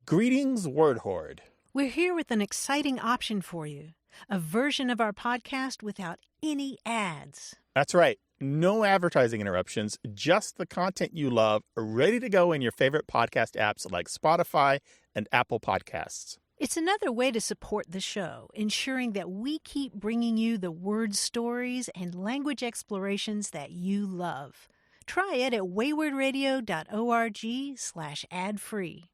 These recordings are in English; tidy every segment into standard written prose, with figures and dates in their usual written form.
Greetings, Word Horde. We're here with an exciting option for you, a version of our podcast without any ads. That's right. No advertising interruptions, just the content you love, ready to go in your favorite podcast apps like Spotify and Apple Podcasts. It's another way to support the show, ensuring that we keep bringing you the word stories and language explorations that you love. Try it at waywardradio.org/ad-free.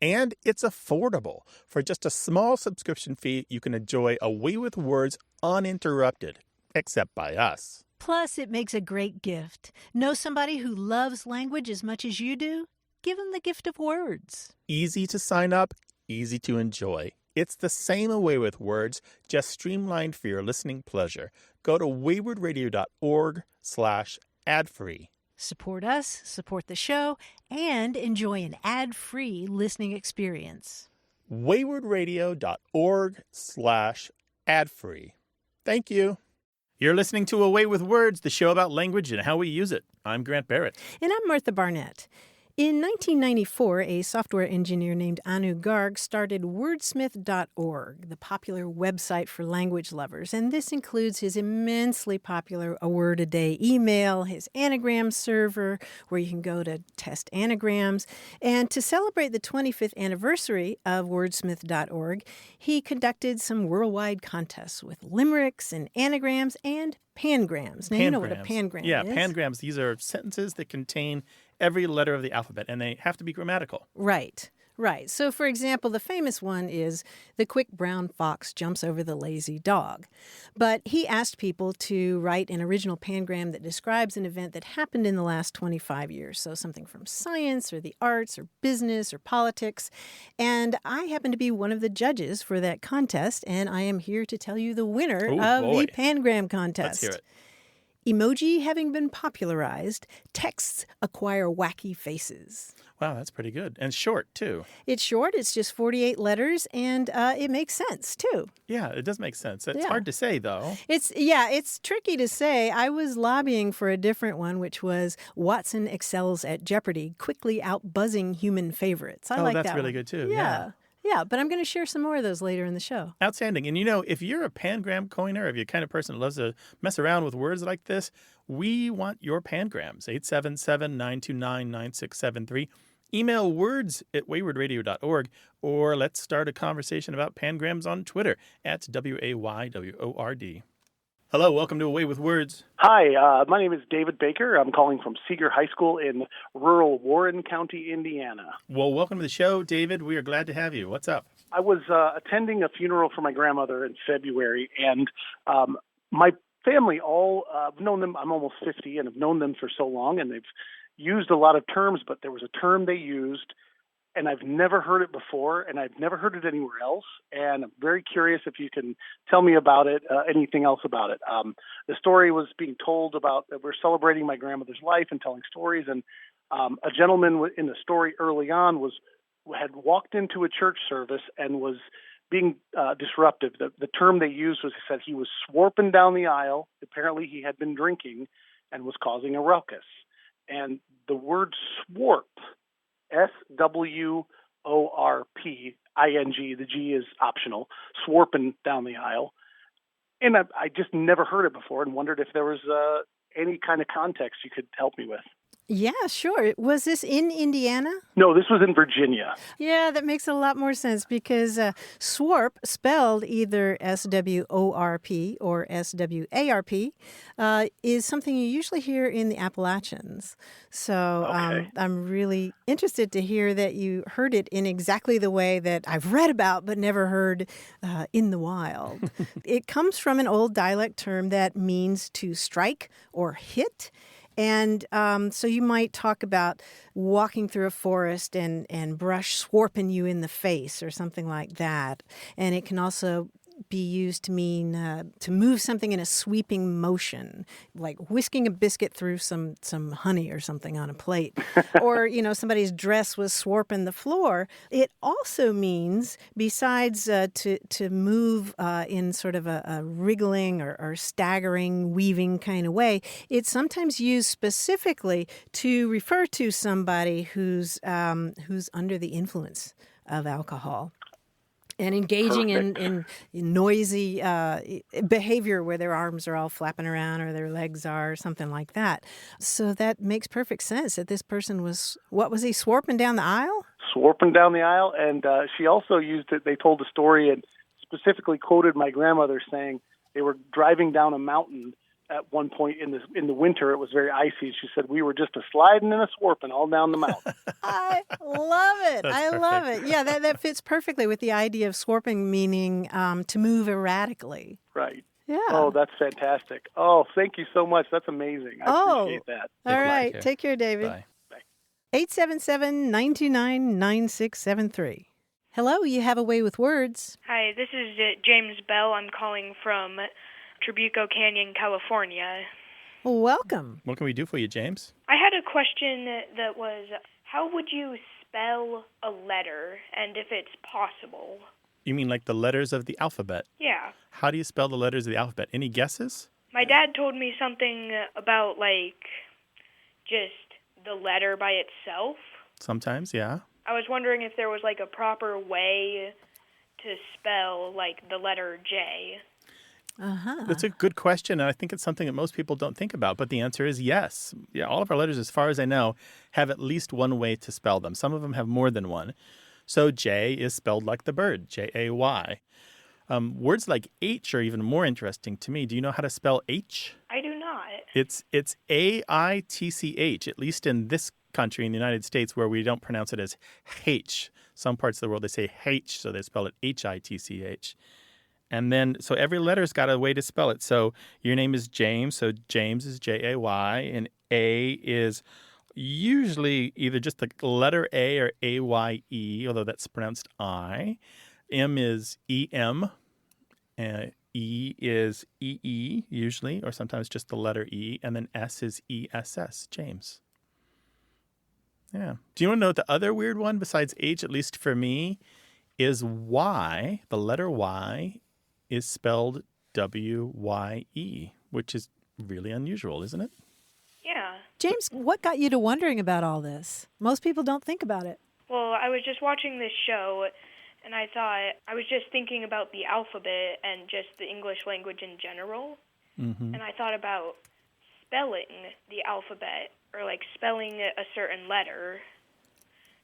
And it's affordable. For just a small subscription fee, you can enjoy Away with Words uninterrupted, except by us. Plus, it makes a great gift. Know somebody who loves language as much as you do? Give them the gift of words. Easy to sign up, easy to enjoy. It's the same Away with Words, just streamlined for your listening pleasure. Go to waywardradio.org/ad-free. Support us, support the show, and enjoy an ad-free listening experience. waywardradio.org/ad-free. Thank you. You're listening to Away with Words, the show about language and how we use it. I'm Grant Barrett. And I'm Martha Barnett. In 1994, a software engineer named Anu Garg started wordsmith.org, the popular website for language lovers. And this includes his immensely popular A Word a Day email, his anagram server, where you can go to test anagrams. And to celebrate the 25th anniversary of wordsmith.org, he conducted some worldwide contests with limericks and anagrams and pangrams. Now, you know what a pangram is. Yeah, pangrams. These are sentences that contain every letter of the alphabet, and they have to be grammatical. Right. So, for example, the famous one is the quick brown fox jumps over the lazy dog. But he asked people to write an original pangram that describes an event that happened in the last 25 years. So something from science or the arts or business or politics. And I happen to be one of the judges for that contest, and I am here to tell you the winner of the pangram contest. Let's hear it. Emoji having been popularized, texts acquire wacky faces. Wow, that's pretty good. And short, too. It's short. It's just 48 letters, and it makes sense, too. Yeah, it does make sense. It's hard to say, though. It's tricky to say. I was lobbying for a different one, which was Watson excels at Jeopardy, quickly outbuzzing human favorites. I like that. Oh, that's really good, too. Yeah, but I'm going to share some more of those later in the show. Outstanding. And, if you're a pangram coiner, if you're the kind of person who loves to mess around with words like this, we want your pangrams. 877-929-9673. Email words@waywardradio.org, or let's start a conversation about pangrams on Twitter @WAYWORD. Hello, welcome to Away with Words. Hi, my name is David Baker. I'm calling from Seeger High School in rural Warren County, Indiana. Well, welcome to the show, David. We are glad to have you. What's up? I was attending a funeral for my grandmother in February, and my family I've known them, I'm almost 50, and I've known them for so long, and they've used a lot of terms, but there was a term they used, and I've never heard it before, and I've never heard it anywhere else, and I'm very curious if you can tell me about it, anything else about it. The story was being told about that we're celebrating my grandmother's life and telling stories, and a gentleman in the story early on had walked into a church service and was being disruptive. The term they used was, he said he was swarping down the aisle. Apparently he had been drinking and was causing a ruckus. And the word swarp, SWORPING, the G is optional, swarping down the aisle. And I just never heard it before and wondered if there was any kind of context you could help me with. Yeah, sure. Was this in Indiana? No, this was in Virginia. Yeah, that makes a lot more sense because swarp, spelled either SWORP or SWARP, is something you usually hear in the Appalachians. So I'm really interested to hear that you heard it in exactly the way that I've read about but never heard in the wild. It comes from an old dialect term that means to strike or hit. And so you might talk about walking through a forest and brush swarping you in the face or something like that. And it can also be used to mean to move something in a sweeping motion, like whisking a biscuit through some honey or something on a plate. Or, somebody's dress was swarping the floor. It also means, besides to move in sort of a wriggling or staggering, weaving kind of way, it's sometimes used specifically to refer to somebody who's under the influence of alcohol. And engaging in noisy behavior where their arms are all flapping around or their legs are, or something like that. So that makes perfect sense that this person was, what was he, swarping down the aisle? Swarping down the aisle, and she also used it. They told a story and specifically quoted my grandmother saying they were driving down a mountain at one point in the winter. It was very icy. She said, we were just a sliding and a swarping all down the mountain. I love it. Love it. Yeah, that fits perfectly with the idea of swarping, meaning to move erratically. Right. Yeah. Oh, that's fantastic. Oh, thank you so much. That's amazing. I appreciate that. All right. Take care, David. Bye. 877-929-9673. Hello, you have a way with words. Hi, this is James Bell. I'm calling from Trabuco Canyon, California. Welcome. What can we do for you, James? I had a question that was, how would you spell a letter, and if it's possible? You mean like the letters of the alphabet? Yeah. How do you spell the letters of the alphabet? Any guesses? My dad told me something about, just the letter by itself. Sometimes, yeah. I was wondering if there was, a proper way to spell, the letter J. Uh-huh. That's a good question, and I think it's something that most people don't think about, but the answer is yes. Yeah, all of our letters, as far as I know, have at least one way to spell them. Some of them have more than one. So J is spelled like the bird, J-A-Y. Words like H are even more interesting to me. Do you know how to spell H? I do not. It's A-I-T-C-H, at least in this country, in the United States, where we don't pronounce it as H. Some parts of the world, they say H, so they spell it H-I-T-C-H. And then, so every letter's got a way to spell it. So your name is James, so James is J-A-Y, and A is usually either just the letter A or A-Y-E, although that's pronounced I. M is E-M, E is E-E, usually, or sometimes just the letter E, and then S is E-S-S, James. Yeah. Do you want to know what the other weird one besides H, at least for me, is Y? The letter Y is spelled W-Y-E, which is really unusual, isn't it? Yeah. James, what got you to wondering about all this? Most people don't think about it. Well, I was just watching this show, and I was just thinking about the alphabet and just the English language in general. Mm-hmm. And I thought about spelling the alphabet, or spelling a certain letter.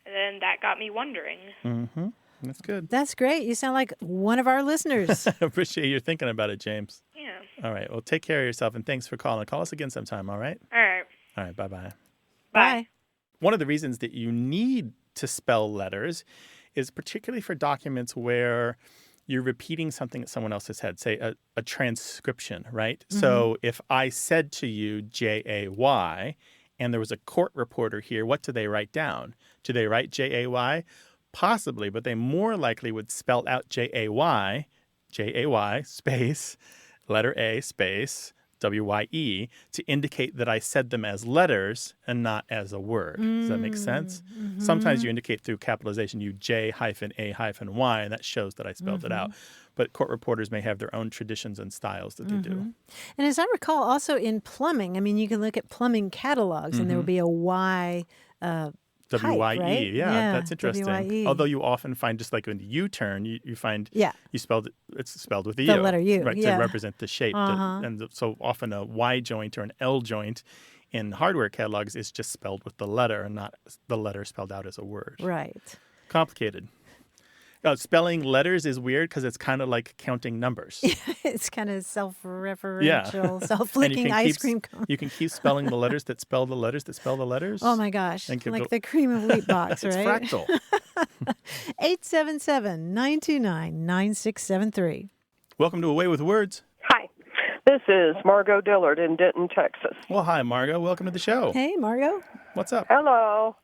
And then that got me wondering. Mm-hmm. That's good. That's great. You sound like one of our listeners. I appreciate you thinking about it, James. Yeah. All right. Well, take care of yourself, and thanks for calling. Call us again sometime, all right? All right. All right. Bye-bye. Bye. One of the reasons that you need to spell letters is particularly for documents where you're repeating something that someone else has said, say a transcription, right? Mm-hmm. So if I said to you J-A-Y and there was a court reporter here, what do they write down? Do they write J-A-Y? Possibly, but they more likely would spell out J-A-Y, space, letter A, space, W-Y-E, to indicate that I said them as letters and not as a word. Does that make sense? Mm-hmm. Sometimes you indicate through capitalization, you J-A-Y, and that shows that I spelled it out. But court reporters may have their own traditions and styles that they do. And as I recall, also in plumbing, I mean, you can look at plumbing catalogs, and there will be a Y W-Y-E, type, right? Yeah, that's interesting. W-Y-E. Although you often find, just like in the U-turn, you find you spelled it's spelled with the U. The letter U, right, to represent the shape. And so often a Y joint or an L joint in hardware catalogs is just spelled with the letter and not the letter spelled out as a word. Right. Complicated. Spelling letters is weird because it's kind of like counting numbers. It's kind of self-referential, self-licking ice cream cone. You can keep spelling the letters that spell the letters that spell the letters. Oh, my gosh. Like the cream of wheat box, it's right? It's fractal. 877-929-9673. Welcome to Away with Words. Hi. This is Margot Dillard in Denton, Texas. Well, hi, Margot. Welcome to the show. Hey, Margot. What's up? Hello.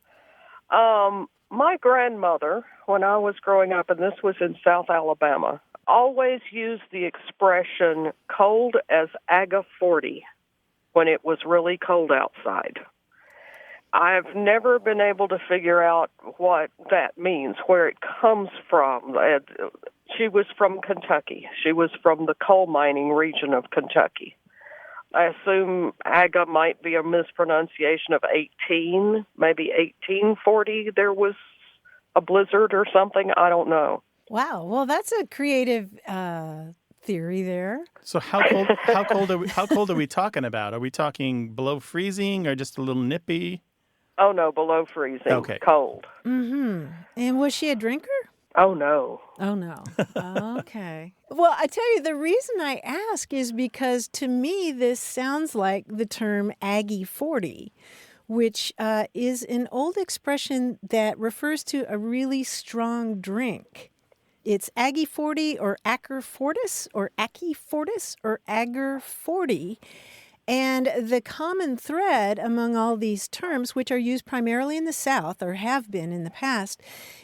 My grandmother, when I was growing up, and this was in South Alabama, always used the expression cold as agga forti when it was really cold outside. I've never been able to figure out what that means, where it comes from. She was from Kentucky. She was from the coal mining region of Kentucky. I assume agga might be a mispronunciation of 18, maybe 1840. There was a blizzard or something. I don't know. Wow. Well, that's a creative theory there. So how cold are we talking about? Are we talking below freezing or just a little nippy? Oh, no, below freezing. Okay. Cold. Mm-hmm. And was she a drinker? Oh, no. Oh, no. Okay. Well, I tell you, the reason I ask is because to me, this sounds like the term Aggie 40, which is an old expression that refers to a really strong drink. It's Aggie 40 or Acker Fortis or Ackie Fortis or Agger 40. And the common thread among all these terms, which are used primarily in the South or have been in the past,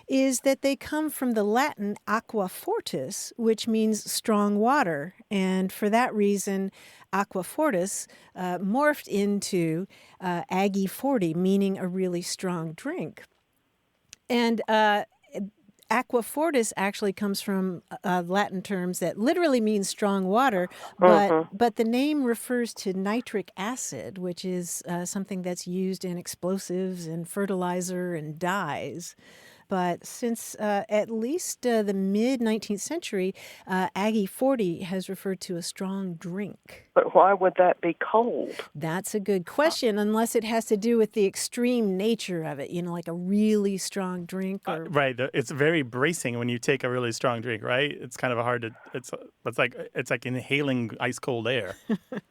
is that they come from the Latin aqua fortis, which means strong water. And for that reason, aqua fortis morphed into Aggie 40, meaning a really strong drink. And aqua fortis actually comes from Latin terms that literally means strong water, but the name refers to nitric acid, which is something that's used in explosives and fertilizer and dyes. But since at least the mid-19th century, Aggie 40 has referred to a strong drink. But why would that be cold? That's a good question, unless it has to do with the extreme nature of it, like a really strong drink. Or... Right. It's very bracing when you take a really strong drink, right? It's kind of hard to, it's like inhaling ice cold air.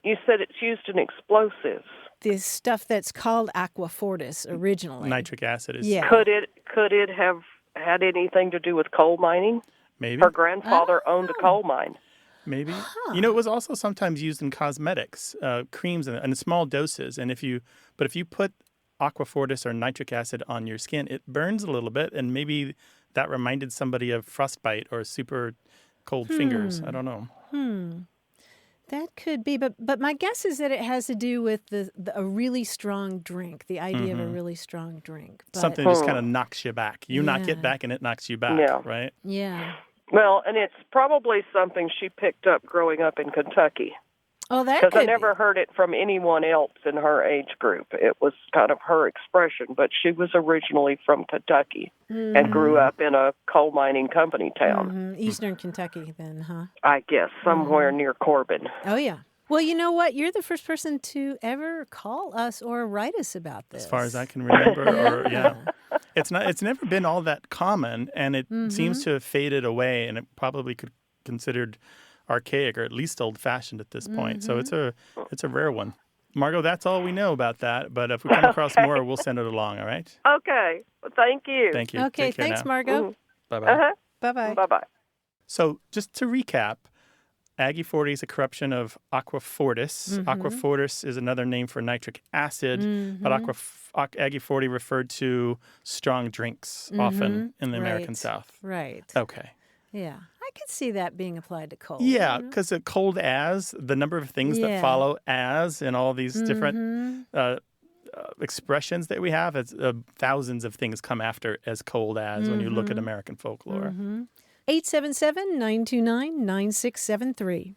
You said it's used in explosives. This stuff that's called aqua fortis originally. Nitric acid is. Yeah. Could it have had anything to do with coal mining? Maybe. Her grandfather owned a coal mine. Maybe. Huh. It was also sometimes used in cosmetics, creams in small doses. And if you put aqua fortis or nitric acid on your skin, it burns a little bit, and maybe that reminded somebody of frostbite or super cold fingers. I don't know. That could be, but my guess is that it has to do with a really strong drink, the idea of a really strong drink. But, something that just kind of knocks you back. You knock it back, and it knocks you back, right? Yeah. Well, and it's probably something she picked up growing up in Kentucky. Oh, that could Because I never heard it from anyone else in her age group. It was kind of her expression, but she was originally from Kentucky and grew up in a coal mining company town. Eastern Kentucky then, huh? I guess, somewhere near Corbin. Oh, yeah. Well, you know what? You're the first person to ever call us or write us about this. As far as I can remember, It's never been all that common, and it seems to have faded away, and it probably could be considered archaic or at least old-fashioned at this point. So it's a rare one. Margot, that's all we know about that, but if we come across more, we'll send it along, all right? Okay. Well, thank you. Thank you. Okay, Take care thanks, now. Margot. Bye-bye. Bye-bye. Bye-bye. So just to recap, Aggie 40 is a corruption of aqua fortis. Aqua fortis is another name for nitric acid, but Aggie 40 referred to strong drinks often in the American South. Right. Okay. Yeah. I could see that being applied to cold. Yeah, because cold as, the number of things that follow as in all these different expressions that we have, it's, thousands of things come after as cold as when you look at American folklore. 877-929-9673.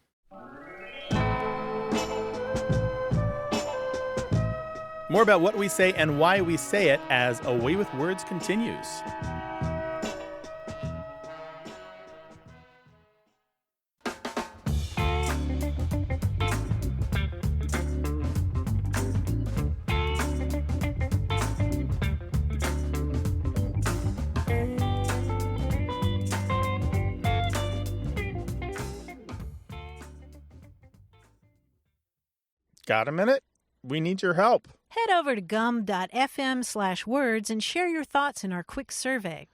More about what we say and why we say it as A Way with Words continues. Got a minute? We need your help. Head over to gum.fm/words and share your thoughts in our quick survey.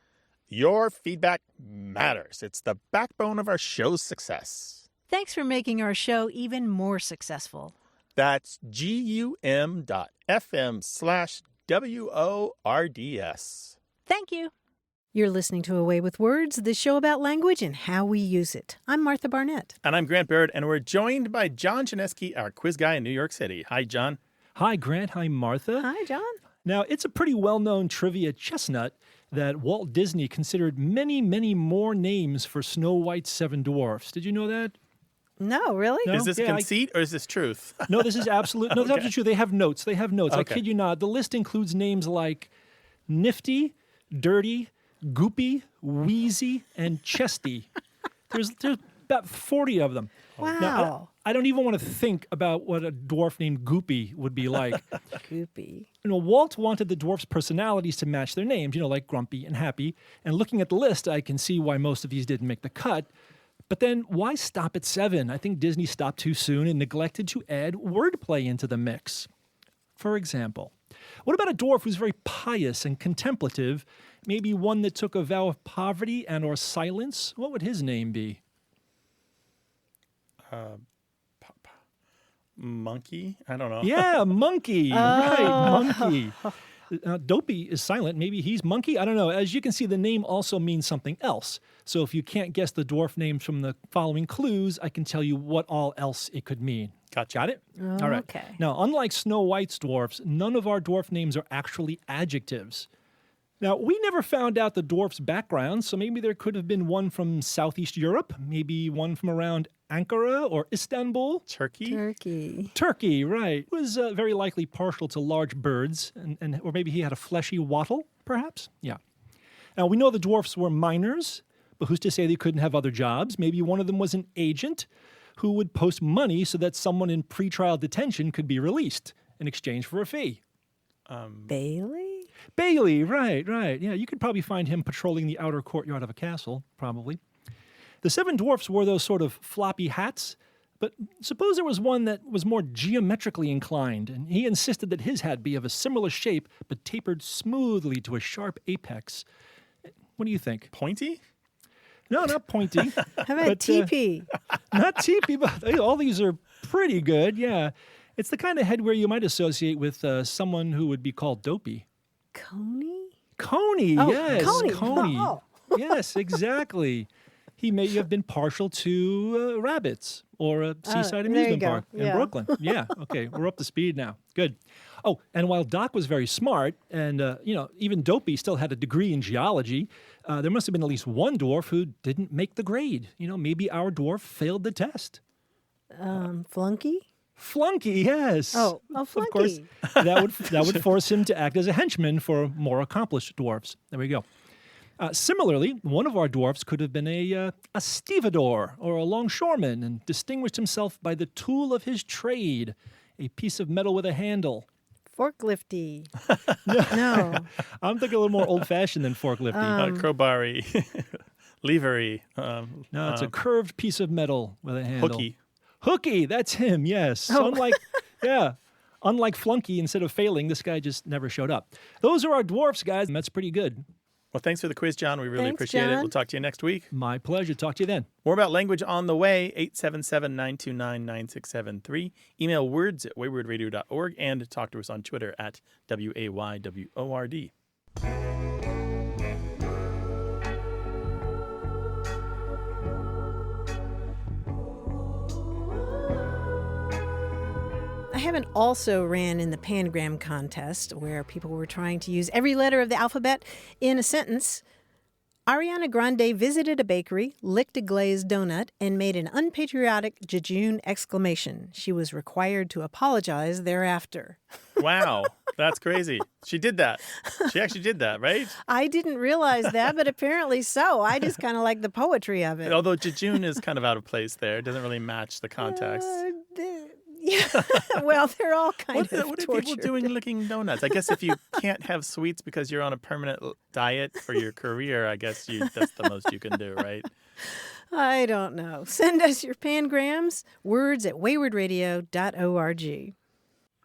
Your feedback matters. It's the backbone of our show's success. Thanks for making our show even more successful. That's gum.fm/WORDS. Thank you. You're listening to A Way with Words, the show about language and how we use it. I'm Martha Barnett. And I'm Grant Baird, and we're joined by John Chinesky, our quiz guy in New York City. Hi, John. Hi, Grant. Hi, Martha. Hi, John. Now, it's a pretty well-known trivia chestnut that Walt Disney considered many, many more names for Snow White's Seven Dwarfs. Did you know that? No, really? No? Is this conceit or is this truth? No, this is absolute. No, that's absolutely true. They have notes. I Okay. kid you not. The list includes names like Nifty, Dirty, goopy, wheezy, and chesty. There's about 40 of them. Wow. Now, I don't even want to think about what a dwarf named Goopy would be like. Goopy. Walt wanted the dwarfs' personalities to match their names, like Grumpy and Happy. And looking at the list, I can see why most of these didn't make the cut. But then why stop at 7? I think Disney stopped too soon and neglected to add wordplay into the mix. For example, what about a dwarf who's very pious and contemplative, maybe one that took a vow of poverty and or silence? What would his name be? Monkey? I don't know. Yeah, monkey. Right, monkey. Dopey is silent. Maybe he's monkey. I don't know. As you can see, the name also means something else. So if you can't guess the dwarf names from the following clues, I can tell you what all else it could mean. Gotcha. Got it? All right. Okay. Now, unlike Snow White's dwarfs, none of our dwarf names are actually adjectives. Now, we never found out the dwarf's background, so maybe there could have been one from Southeast Europe, maybe one from around Ankara or Istanbul. Turkey. Turkey, right. Was very likely partial to large birds, or maybe he had a fleshy wattle, perhaps? Yeah. Now, we know the dwarfs were miners, but who's to say they couldn't have other jobs? Maybe one of them was an agent who would post money so that someone in pretrial detention could be released in exchange for a fee. Bailey, right. Yeah, you could probably find him patrolling the outer courtyard of a castle, probably. The 7 dwarfs wore those sort of floppy hats, but suppose there was one that was more geometrically inclined, and he insisted that his hat be of a similar shape, but tapered smoothly to a sharp apex. What do you think? Pointy? No, not pointy. How about teepee? Not teepee, but all these are pretty good, yeah. It's the kind of headwear you might associate with someone who would be called dopey. Coney? Coney, Oh, yes. Coney. Oh. Yes, exactly. He may have been partial to rabbits or a seaside amusement park in Brooklyn. Yeah, okay, we're up to speed now. Good. Oh, and while Doc was very smart, and even Dopey still had a degree in geology, there must have been at least one dwarf who didn't make the grade. Maybe our dwarf failed the test. Flunky? Flunky, yes. Oh, Flunky. Of course, that would force him to act as a henchman for more accomplished dwarfs. There we go. Similarly, one of our dwarfs could have been a stevedore or a longshoreman and distinguished himself by the tool of his trade, a piece of metal with a handle. Forklifty. No. I'm thinking a little more old-fashioned than forklifty. Crowbar-y. Lever-y. No, it's a curved piece of metal with a handle. Hooky, that's him, yes. Oh. Unlike Flunky, instead of failing, this guy just never showed up. Those are our dwarfs, guys, and that's pretty good. Well, thanks for the quiz, John. We really Thanks, appreciate it. John. We'll talk to you next week. My pleasure. Talk to you then. More about language on the way, 877-929-9673. Email words@waywordradio.org and talk to us on Twitter at WAYWORD. I haven't also ran in the pangram contest where people were trying to use every letter of the alphabet in a sentence. Ariana Grande visited a bakery, licked a glazed donut, and made an unpatriotic jejune exclamation. She was required to apologize thereafter. Wow, that's crazy. She did that. She actually did that, right? I didn't realize that, but apparently so. I just kind of like the poetry of it. Although jejune is kind of out of place there. It doesn't really match the context. Yeah, well, they're all kind of What are tortured. people doing licking donuts? I guess if you can't have sweets because you're on a permanent diet for your career, I guess that's the most you can do, right? I don't know. Send us your pangrams, words@waywordradio.org.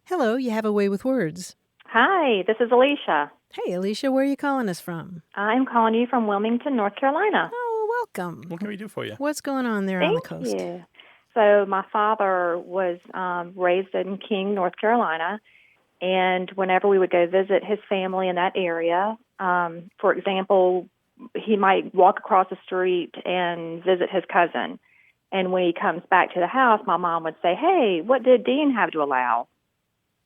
Hello, you have a way with words. Hi, this is Alicia. Hey, Alicia, where are you calling us from? I'm calling you from Wilmington, North Carolina. Oh, welcome. What can we do for you? What's going on there on the coast? Thank you. So my father was raised in King, North Carolina, and whenever we would go visit his family in that area, for example, he might walk across the street and visit his cousin. And when he comes back to the house, my mom would say, "Hey, what did Dean have to allow?"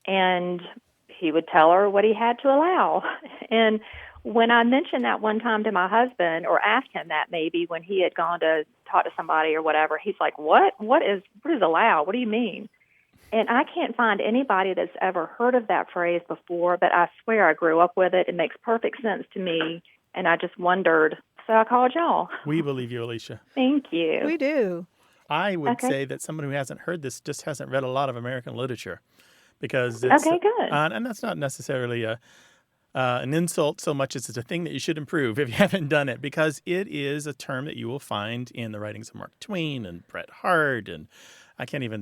And he would tell her what he had to allow. And when I mentioned that one time to my husband, or asked him that maybe when he had gone to talk to somebody or whatever, he's like, what is allow? What do you mean? And I can't find anybody that's ever heard of that phrase before, but I swear I grew up with it. It makes perfect sense to me. And I just wondered, so I called y'all. We believe you, Alicia. Thank you. We do. I would Okay. say that someone who hasn't heard this just hasn't read a lot of American literature, because it's Okay, good. and that's not necessarily an insult so much as it's a thing that you should improve if you haven't done it, because it is a term that you will find in the writings of Mark Twain and Bret Harte and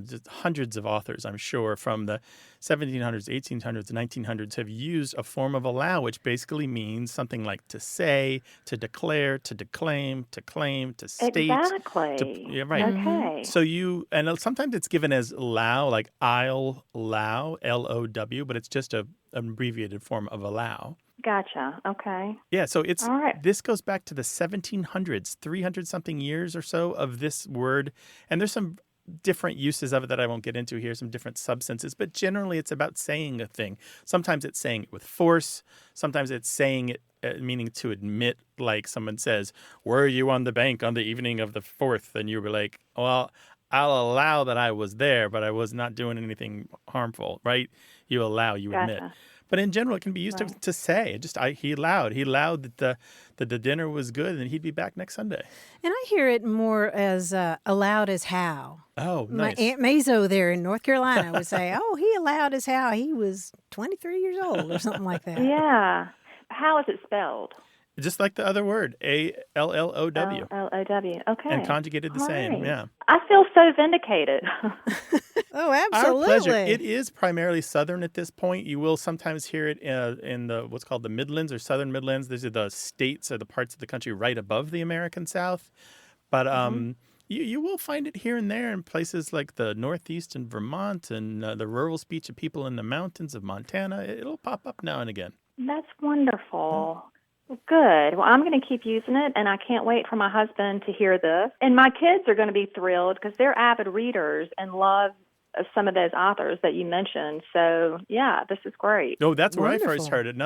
just hundreds of authors, I'm sure, from the 1700s, 1800s, 1900s have used a form of allow, which basically means something like to say, to declare, to declaim, to claim, to state. Exactly. Yeah, right. Okay. So and sometimes it's given as allow, like I'll allow, L-O-W, but it's just an abbreviated form of allow. Gotcha. Okay. Yeah, so All right. this goes back to the 1700s, 300-something years or so of this word. And there's some different uses of it that I won't get into here, some different substances, but generally it's about saying a thing. Sometimes it's saying it with force. Sometimes it's saying it meaning to admit, like someone says, were you on the bank on the evening of the 4th? And you were like, well, I'll allow that I was there, but I was not doing anything harmful, right? You allow, you admit. Gotcha. But in general, it can be used to say. He allowed that the dinner was good and he'd be back next Sunday. And I hear it more as allowed as how. Oh, nice. My Aunt Mazo there in North Carolina would say, oh, he allowed as how he was 23 years old or something like that. Yeah. How is it spelled? Just like the other word, A-L-L-O-W. L-O-W. Okay. And conjugated the All same, right. yeah. I feel so vindicated. Oh, Our absolutely. pleasure. It is primarily Southern at this point. You will sometimes hear it in the what's called the Midlands or Southern Midlands. These are the states or the parts of the country right above the American South. But you will find it here and there in places like the Northeast and Vermont and the rural speech of people in the mountains of Montana. It'll pop up now and again. That's wonderful. Good. Well, I'm going to keep using it, and I can't wait for my husband to hear this. And my kids are going to be thrilled because they're avid readers and love some of those authors that you mentioned. So, yeah, this is great. Oh, that's where I first Wonderful. heard it.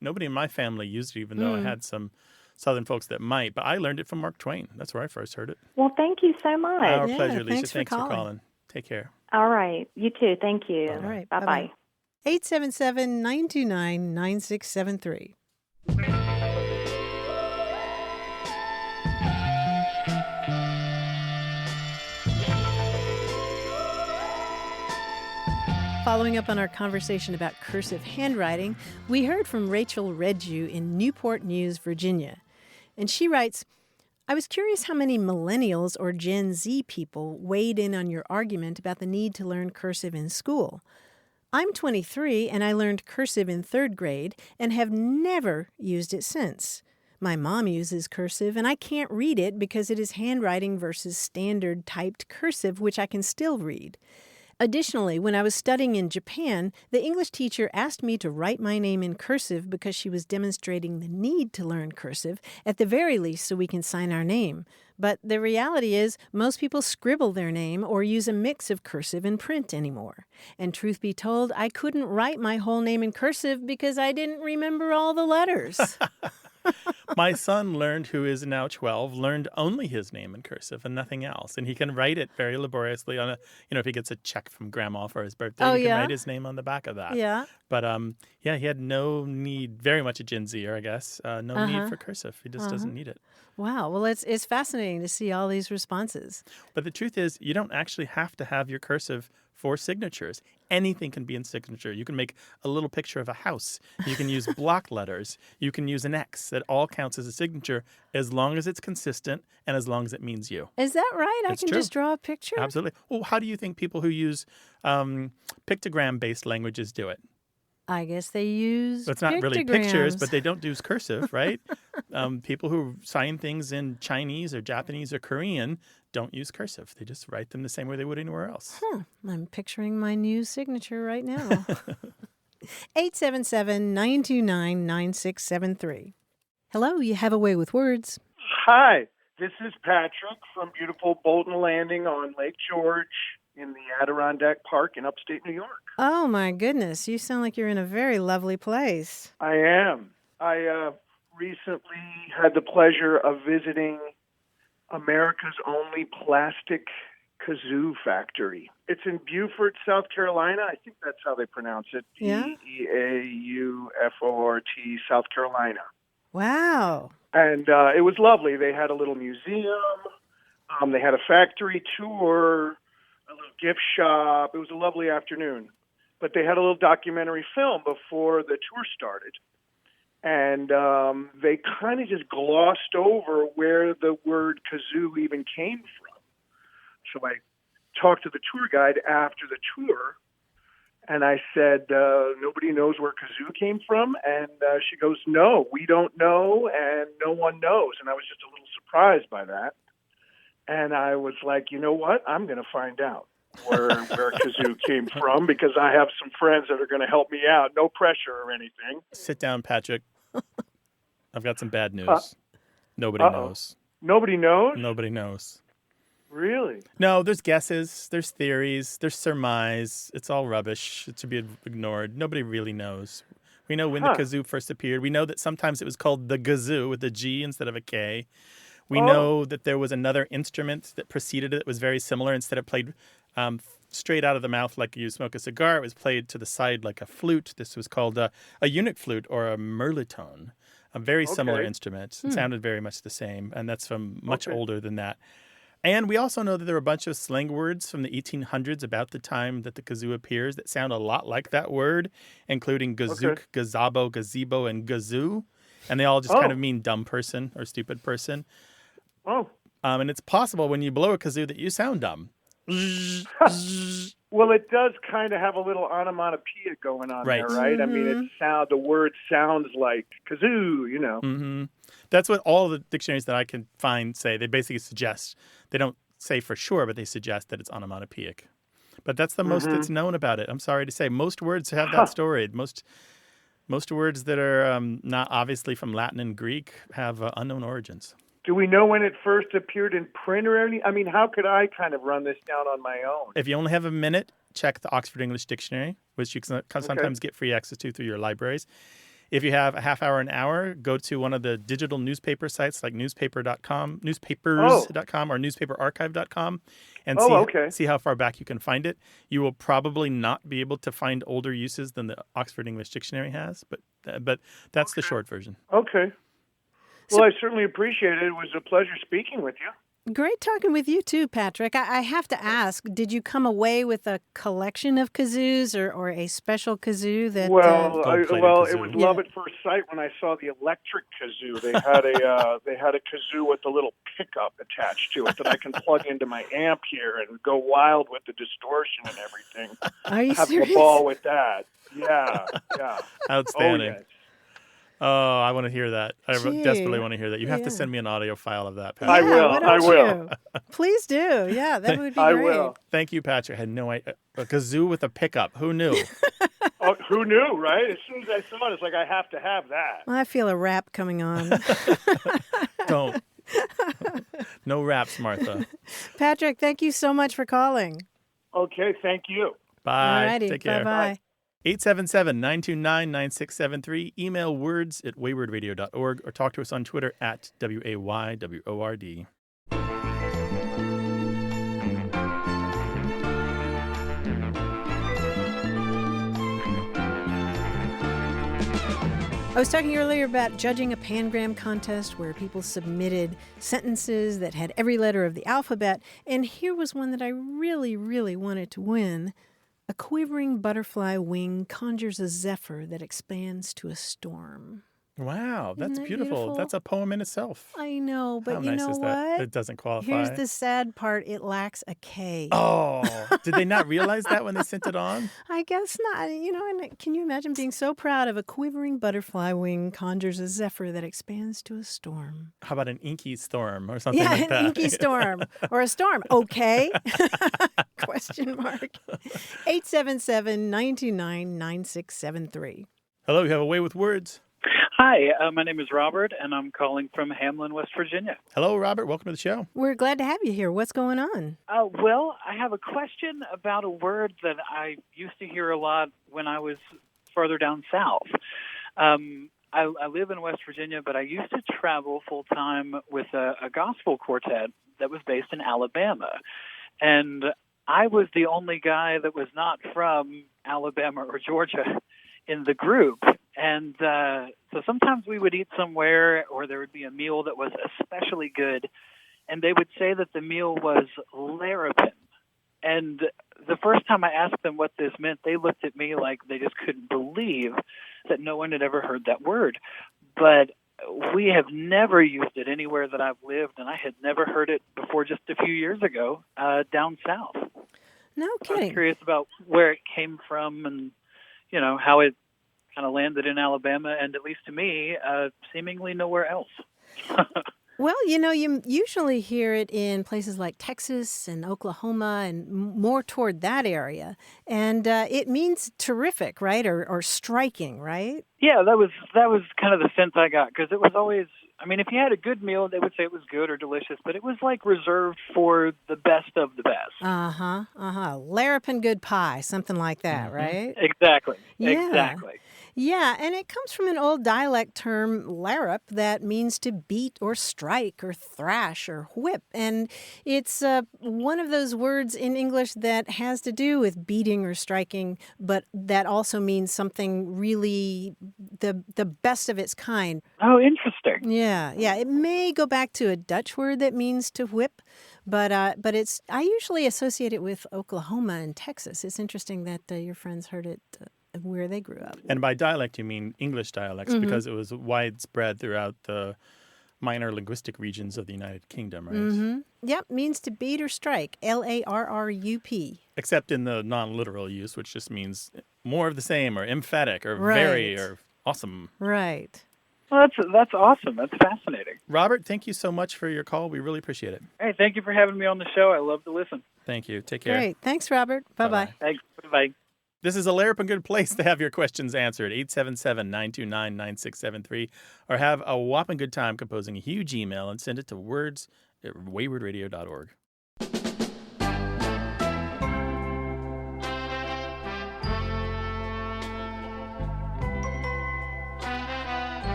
Nobody in my family used it, even though I had some Southern folks that might. But I learned it from Mark Twain. That's where I first heard it. Well, thank you so much. Our Yeah, pleasure, Lisa. thanks for calling. Take care. All right. You too. Thank you. All right. Bye-bye. 877-929-9673. Following up on our conversation about cursive handwriting, we heard from Rachel Redju in Newport News, Virginia. And she writes, I was curious how many millennials or Gen Z people weighed in on your argument about the need to learn cursive in school. I'm 23 and I learned cursive in 3rd grade and have never used it since. My mom uses cursive and I can't read it because it is handwriting versus standard typed cursive, which I can still read. Additionally, when I was studying in Japan, the English teacher asked me to write my name in cursive because she was demonstrating the need to learn cursive, at the very least so we can sign our name. But the reality is, most people scribble their name or use a mix of cursive and print anymore. And truth be told, I couldn't write my whole name in cursive because I didn't remember all the letters. My son who is now 12, learned only his name in cursive and nothing else. And he can write it very laboriously on if he gets a check from grandma for his birthday, he can write his name on the back of that. Yeah. But he had no need, very much a Gen Zer, I guess, no need for cursive. He just doesn't need it. Wow. Well, it's fascinating to see all these responses. But the truth is, you don't actually have to have your cursive for signatures. Anything can be in signature. You can make a little picture of a house. You can use block letters. You can use an X. That all counts as a signature as long as it's consistent and as long as it means you. Is that right? It's I can true. just draw a picture? Absolutely. Well, how do you think people who use pictogram-based languages do it? I guess they use It's not really pictures, pictograms. but they don't use cursive, right? People who sign things in Chinese or Japanese or Korean don't use cursive. They just write them the same way they would anywhere else. I'm picturing my new signature right now. 877-929-9673. Hello, you have a way with words. Hi, this is Patrick from beautiful Bolton Landing on Lake George in the Adirondack Park in upstate New York. Oh, my goodness. You sound like you're in a very lovely place. I am. I recently had the pleasure of visiting America's only plastic kazoo factory. It's in Beaufort, South Carolina. I think that's how they pronounce it. Yeah? Beaufort, South Carolina. Wow. And it was lovely. They had a little museum. They had a factory tour, a little gift shop. It was a lovely afternoon. But they had a little documentary film before the tour started. And they kind of just glossed over where the word kazoo even came from. So I talked to the tour guide after the tour, and I said, nobody knows where kazoo came from? And she goes, no, we don't know, and no one knows. And I was just a little surprised by that. And I was like, you know what? I'm going to find out where kazoo came from, because I have some friends that are going to help me out. No pressure or anything. Sit down, Patrick. I've got some bad news. Nobody knows. Nobody knows? Nobody knows. Really? No, there's guesses, there's theories, there's surmise. It's all rubbish. It should be ignored. Nobody really knows. We know when the kazoo first appeared. We know that sometimes it was called the gazoo with a G instead of a K. We know that there was another instrument that preceded it that was very similar. Instead of played straight out of the mouth like you smoke a cigar, it was played to the side like a flute. This was called a eunuch flute or a merlitone, a very similar instrument. It sounded very much the same, and that's from much older than that. And we also know that there are a bunch of slang words from the 1800s about the time that the kazoo appears that sound a lot like that word, including gazook, gazabo, gazebo, and gazoo. And they all just kind of mean dumb person or stupid person. And it's possible when you blow a kazoo that you sound dumb. Well, it does kind of have a little onomatopoeia going on there, right? I mean, the word sounds like kazoo, you know. Mm-hmm. That's what all the dictionaries that I can find say. They basically suggest. They don't say for sure, but they suggest that it's onomatopoeic. But that's the most that's known about it. I'm sorry to say. Most words have that story. Most words that are not obviously from Latin and Greek have unknown origins. Do we know when it first appeared in print or anything? I mean, how could I kind of run this down on my own? If you only have a minute, check the Oxford English Dictionary, which you can sometimes get free access to through your libraries. If you have a half hour, an hour, go to one of the digital newspaper sites like newspapers.com or newspaperarchive.com and see how far back you can find it. You will probably not be able to find older uses than the Oxford English Dictionary has, but that's the short version. Okay. Well, I certainly appreciate it. It was a pleasure speaking with you. Great talking with you, too, Patrick. I have to ask, did you come away with a collection of kazoos or a special kazoo that... Well, it was love at first sight when I saw the electric kazoo. They had a kazoo with a little pickup attached to it that I can plug into my amp here and go wild with the distortion and everything. Are you serious? Have a ball with that. Yeah. Outstanding. Oh, yes. Oh, I want to hear that. I desperately want to hear that. You have to send me an audio file of that, Patrick. I will. Please do. Yeah, that would be I great. will. Thank you, Patrick. I had no idea. A kazoo with a pickup. Who knew? Who knew, right? As soon as I saw it, it's like, I have to have that. Well, I feel a rap coming on. Don't. No raps, Martha. Patrick, thank you so much for calling. Okay, thank you. Bye. All righty. Take care. Bye-bye. 877-929-9673. Email words@waywardradio.org or talk to us on Twitter @WAYWORD. I was talking earlier about judging a pangram contest where people submitted sentences that had every letter of the alphabet, and here was one that I really, really wanted to win. A quivering butterfly wing conjures a zephyr that expands to a storm. Wow, that's Isn't that beautiful. That's a poem in itself. I know, but How you nice know is that? what? It doesn't qualify. Here's the sad part. It lacks a K. Oh, did they not realize that when they sent it on? I guess not. And can you imagine being so proud of a quivering butterfly wing conjures a zephyr that expands to a storm? How about an inky storm or something like that? Yeah, an inky storm or a storm. Okay? Question mark. 877-929-9673. Hello, you have a way with words. Hi, my name is Robert, and I'm calling from Hamlin, West Virginia. Hello, Robert. Welcome to the show. We're glad to have you here. What's going on? Well, I have a question about a word that I used to hear a lot when I was further down south. I live in West Virginia, but I used to travel full-time with a gospel quartet that was based in Alabama. And I was the only guy that was not from Alabama or Georgia in the group. And so sometimes we would eat somewhere, or there would be a meal that was especially good, and they would say that the meal was larruping. And the first time I asked them what this meant, they looked at me like they just couldn't believe that no one had ever heard that word. But we have never used it anywhere that I've lived, and I had never heard it before just a few years ago down south. No I was kidding. curious about where it came from and, how it kind of landed in Alabama, and at least to me, seemingly nowhere else. Well, you usually hear it in places like Texas and Oklahoma and more toward that area. And it means terrific, right? Or striking, right? Yeah, that was kind of the sense I got, because it was always, if you had a good meal, they would say it was good or delicious, but it was like reserved for the best of the best. Larruping good pie, something like that, right? Exactly. Yeah. Exactly. Yeah, and it comes from an old dialect term, larrup, that means to beat or strike or thrash or whip. And it's one of those words in English that has to do with beating or striking, but that also means something really the best of its kind. Oh, interesting. Yeah. It may go back to a Dutch word that means to whip, but I usually associate it with Oklahoma and Texas. It's interesting that your friends heard it where they grew up. And by dialect, you mean English dialects, because it was widespread throughout the minor linguistic regions of the United Kingdom, right? Mm-hmm. Yep, means to beat or strike, larrup. Except in the non-literal use, which just means more of the same or emphatic or Right. very or awesome. Right. Well, that's awesome. That's fascinating. Robert, thank you so much for your call. We really appreciate it. Hey, thank you for having me on the show. I love to listen. Thank you. Take care. Great. Thanks, Robert. Bye-bye. Thanks. Bye. This is a larruping good place to have your questions answered. 877-929-9673. Or have a whopping good time composing a huge email and send it to words@waywardradio.org.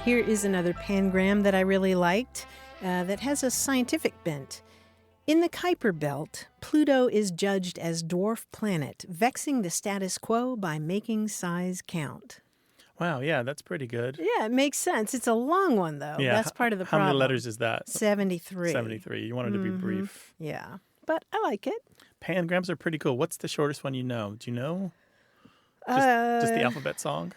Here is another pangram that I really liked that has a scientific bent. In the Kuiper Belt, Pluto is judged as dwarf planet, vexing the status quo by making size count. Wow, yeah, that's pretty good. Yeah, it makes sense. It's a long one, though. Yeah, That's part of the How problem. many letters is that? 73. 73. You wanted to be brief. Yeah, but I like it. Pangrams are pretty cool. What's the shortest one you know? Do you know? Just the alphabet song?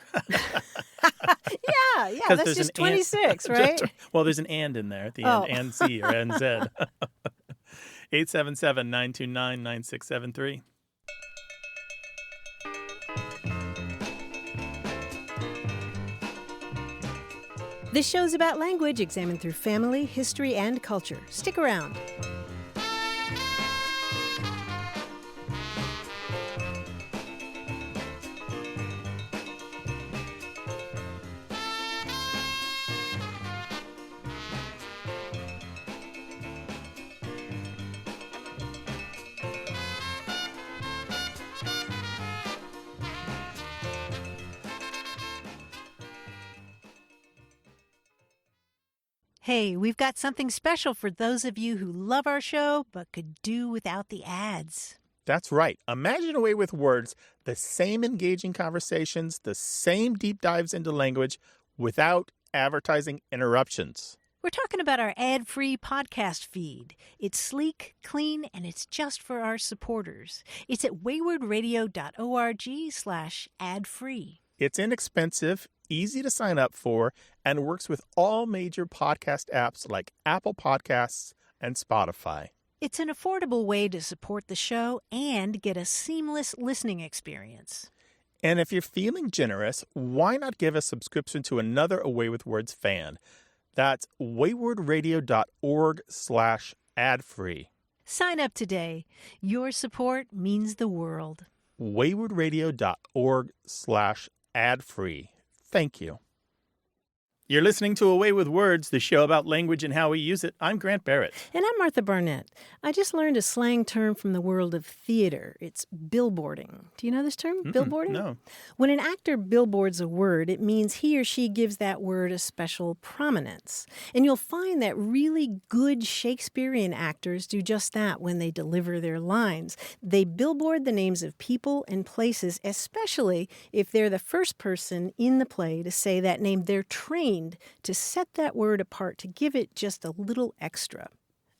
Yeah, that's just 26, right? Well, there's an and in there at the end, and Z or NZ. 877-929-9673. This show's about language examined through family, history, and culture. Stick around. Hey, we've got something special for those of you who love our show but could do without the ads. That's right. Imagine a way with words, the same engaging conversations, the same deep dives into language without advertising interruptions. We're talking about our ad-free podcast feed. It's sleek, clean, and it's just for our supporters. It's at waywardradio.org/ad-free. It's inexpensive, easy to sign up for, and works with all major podcast apps like Apple Podcasts and Spotify. It's an affordable way to support the show and get a seamless listening experience. And if you're feeling generous, why not give a subscription to another Away with Words fan? That's waywardradio.org/ad-free. Sign up today. Your support means the world. waywardradio.org/ad-free. Thank you. You're listening to Away with Words, the show about language and how we use it. I'm Grant Barrett. And I'm Martha Barnett. I just learned a slang term from the world of theater. It's billboarding. Do you know this term, billboarding? No. When an actor billboards a word, it means he or she gives that word a special prominence. And you'll find that really good Shakespearean actors do just that when they deliver their lines. They billboard the names of people and places, especially if they're the first person in the play to say that name. They're trained to set that word apart, to give it just a little extra.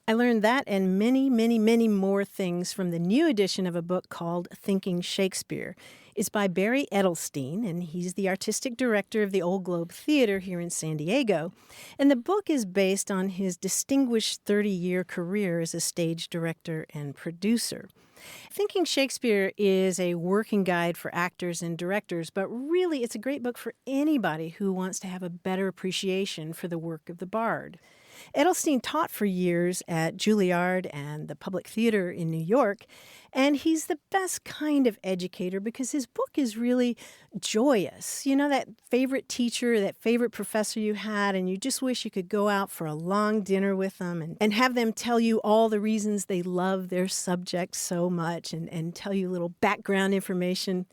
I learned that and many, many, many more things from the new edition of a book called Thinking Shakespeare. It's by Barry Edelstein, and he's the artistic director of the Old Globe Theater here in San Diego. And the book is based on his distinguished 30-year career as a stage director and producer. Thinking Shakespeare is a working guide for actors and directors, but really it's a great book for anybody who wants to have a better appreciation for the work of the bard. Edelstein taught for years at Juilliard and the Public Theater in New York, and he's the best kind of educator because his book is really joyous. You know, that favorite teacher, that favorite professor you had, and you just wish you could go out for a long dinner with them and have them tell you all the reasons they love their subject so much and tell you little background information.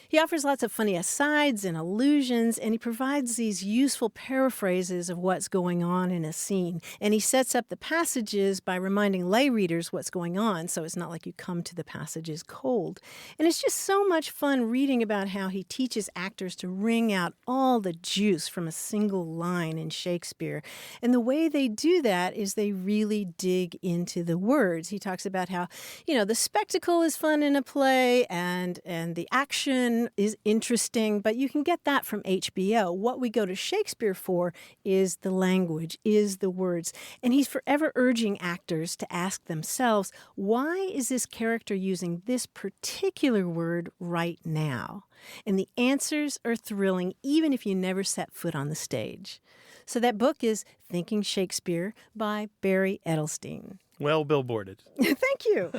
He offers lots of funny asides and allusions, and he provides these useful paraphrases of what's going on in a scene. And he sets up the passages by reminding lay readers what's going on, so it's not like you come to the passages cold. And it's just so much fun reading about how he teaches actors to wring out all the juice from a single line in Shakespeare. And the way they do that is they really dig into the words. He talks about how, the spectacle is fun in a play and the action is interesting, but you can get that from HBO. What we go to Shakespeare for is the language, is the words. And he's forever urging actors to ask themselves, why is this character using this particular word right now? And the answers are thrilling, even if you never set foot on the stage. So that book is Thinking Shakespeare by Barry Edelstein. Well billboarded. Thank you.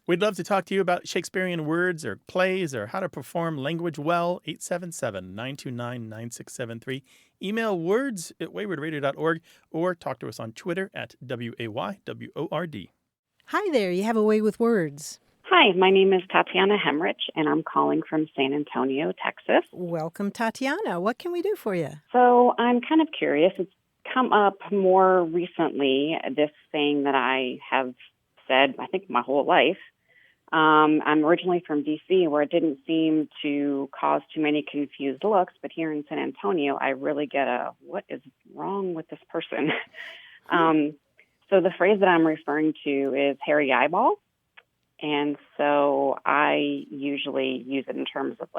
We'd love to talk to you about Shakespearean words or plays or how to perform language well. 877-929-9673. Email words@waywardradio.org or talk to us on Twitter at WAYWORD. Hi there. You have a way with words. Hi, my name is Tatiana Hemrich, and I'm calling from San Antonio, Texas. Welcome, Tatiana. What can we do for you? So I'm kind of curious. It's come up more recently, this thing that I have said, I think, my whole life. I'm originally from D.C., where it didn't seem to cause too many confused looks, but here in San Antonio, I really get what is wrong with this person? So the phrase that I'm referring to is hairy eyeball. And so I usually use it in terms of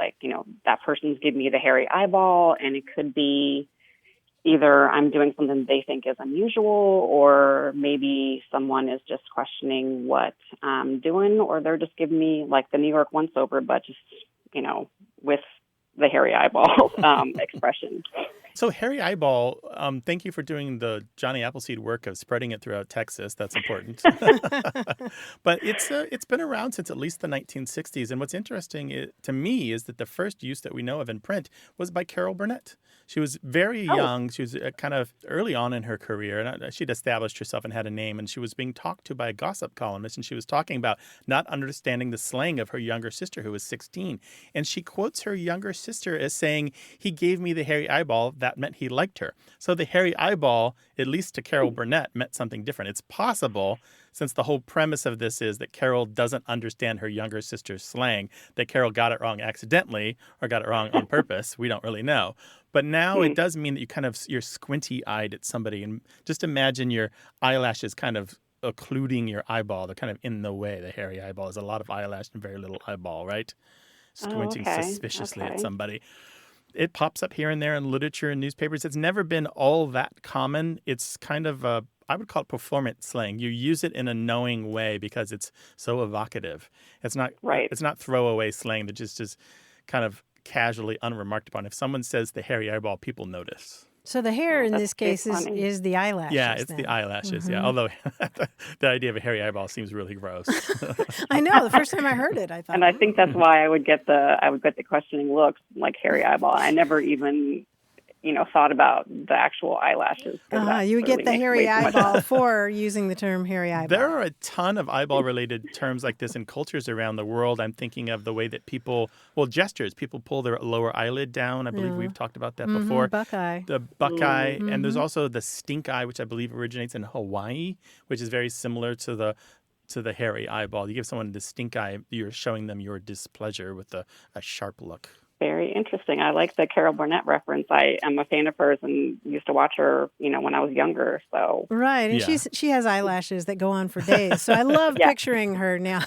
that person's giving me the hairy eyeball, and it could be either I'm doing something they think is unusual, or maybe someone is just questioning what I'm doing, or they're just giving me like the New York once-over, but just, with the hairy eyeball expression. So hairy eyeball, thank you for doing the Johnny Appleseed work of spreading it throughout Texas. That's important. But it's been around since at least the 1960s. And what's interesting to me is that the first use that we know of in print was by Carol Burnett. She was very young. She was kind of early on in her career. And she'd established herself and had a name. And she was being talked to by a gossip columnist. And she was talking about not understanding the slang of her younger sister, who was 16. And she quotes her younger sister as saying, "He gave me the hairy eyeball. That meant he liked her." So the hairy eyeball, at least to Carol Burnett, meant something different. It's possible, since the whole premise of this is that Carol doesn't understand her younger sister's slang, that Carol got it wrong accidentally or got it wrong on purpose. We don't really know. But now it does mean that you're squinty-eyed at somebody. And just imagine your eyelashes kind of occluding your eyeball. They're kind of in the way. The hairy eyeball is a lot of eyelash and very little eyeball, right? Squinting suspiciously at somebody. It pops up here and there in literature and newspapers. It's never been all that common. It's kind of I would call it performance slang. You use it in a knowing way because it's so evocative. It's not It's not throwaway slang that just is kind of casually unremarked upon. If someone says the hairy eyeball, people notice. So the hair in this case is the eyelashes. Yeah, it's the eyelashes. Yeah, although the idea of a hairy eyeball seems really gross. I know. The first time I heard it, I thought. And I think that's why I would get the questioning looks, like hairy eyeball. I never even thought about the actual eyelashes. You would get the hairy eyeball for using the term hairy eyeball. There are a ton of eyeball-related terms like this in cultures around the world. I'm thinking of the way that gestures. People pull their lower eyelid down. I believe we've talked about that before. Buckeye. The buckeye. And there's also the stink eye, which I believe originates in Hawaii, which is very similar to the hairy eyeball. You give someone the stink eye, you're showing them your displeasure with a sharp look. Very interesting. I like the Carol Burnett reference. I am a fan of hers and used to watch her, when I was younger. So right, and she has eyelashes that go on for days. So I love picturing her now.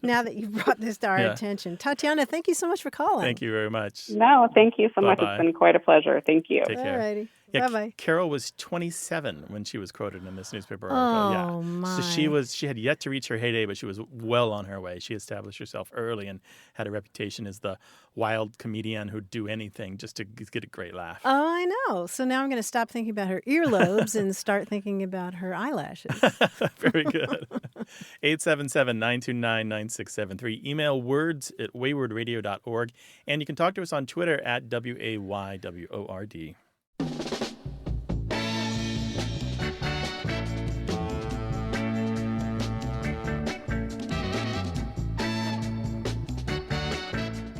Now that you've brought this to our attention, Tatiana, thank you so much for calling. Thank you very much. No, thank you so much. Bye-bye. It's been quite a pleasure. Thank you. Take care. All righty. Yeah, bye-bye. Carol was 27 when she was quoted in this newspaper Oh, article. my. So she had yet to reach her heyday, but she was well on her way. She established herself early and had a reputation as the wild comedian who'd do anything just to get a great laugh. Oh, I know. So now I'm going to stop thinking about her earlobes and start thinking about her eyelashes. Very good. 877-929-9673. Email words@waywardradio.org. And you can talk to us on Twitter at WAYWORD.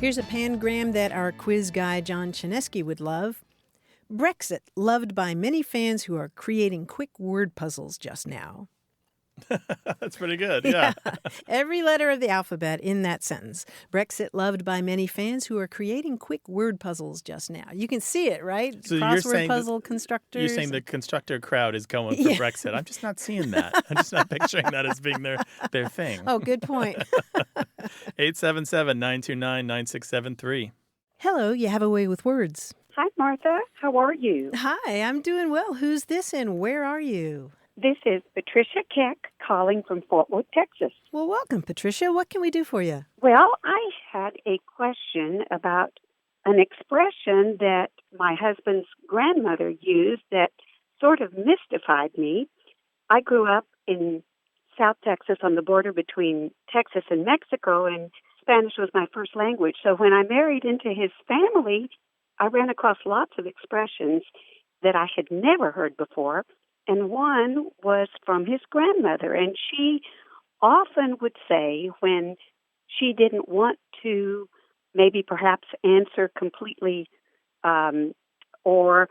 Here's a pangram that our quiz guy John Chinesky would love. Brexit, loved by many fans who are creating quick word puzzles just now. That's pretty good, yeah. Every letter of the alphabet in that sentence. Brexit, loved by many fans who are creating quick word puzzles just now. You can see it, right? So Crossword puzzle constructors. You're saying the constructor crowd is going for Brexit. I'm just not seeing that. I'm just not picturing that as being their thing. Oh, good point. 877-929-9673. Hello, you have a way with words. Hi, Martha. How are you? Hi, I'm doing well. Who's this and where are you? This is Patricia Keck calling from Fort Worth, Texas. Well, welcome, Patricia. What can we do for you? Well, I had a question about an expression that my husband's grandmother used that sort of mystified me. I grew up in South Texas on the border between Texas and Mexico, and Spanish was my first language. So when I married into his family, I ran across lots of expressions that I had never heard before. And one was from his grandmother, and she often would say when she didn't want to maybe perhaps answer completely or